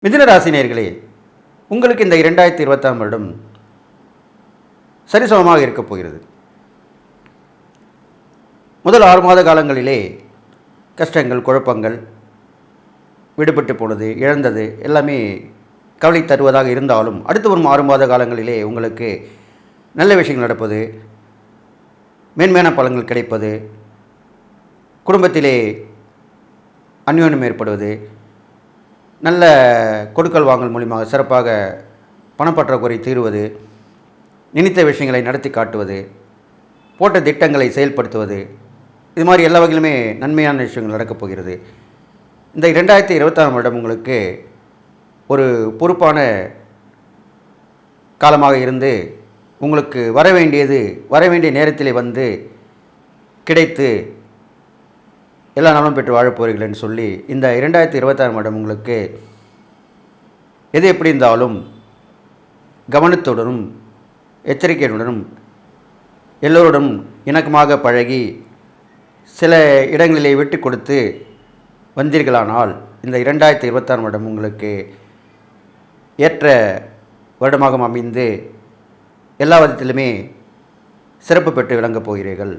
மிதுன ராசி நேயர்களே, உங்களுக்கு இந்த 2026ஆம் வருடம் சரிசமமாக இருக்கப் போகிறது. முதல் 6 மாத காலங்களிலே கஷ்டங்கள், குழப்பங்கள், விடுபட்டு போனது, இழந்தது எல்லாமே கவலை தருவதாக இருந்தாலும், அடுத்து வரும் 6 மாத காலங்களிலே உங்களுக்கு நல்ல விஷயங்கள் நடப்பது, மேன்மையான பலன்கள் கிடைப்பது, குடும்பத்திலே அந்யோன்யம் ஏற்படுவது, நல்ல கொடுக்கல் வாங்கல் மூலியமாக சிறப்பாக பணப்பற்றாக்குறை தீர்வது, நினைத்த விஷயங்களை நடத்தி காட்டுவது, போட்ட திட்டங்களை செயல்படுத்துவது, இது மாதிரி எல்லா வகையிலுமே நன்மையான விஷயங்கள் நடக்கப் போகிறது. இந்த 2026ஆம் வருடம் உங்களுக்கு ஒரு பொறுப்பான காலமாக இருந்து, உங்களுக்கு வர வேண்டிய நேரத்திலே வந்து கிடைத்து எல்லா நலமும் பெற்று வாழப் போகிறீர்கள்னு சொல்லி, இந்த 2026ஆம் வருடம் உங்களுக்கு எது எப்படி இருந்தாலும் கவனத்துடனும் எச்சரிக்கையுடனும் எல்லோருடன் இணக்கமாக பழகி சில இடங்களிலே விட்டு கொடுத்து வந்தீர்களானால், இந்த 2026ஆம் வருடம் உங்களுக்கு ஏற்ற வருடமாக அமைந்து எல்லா விதத்திலுமே சிறப்பு பெற்று விளங்கப் போகிறீர்கள்.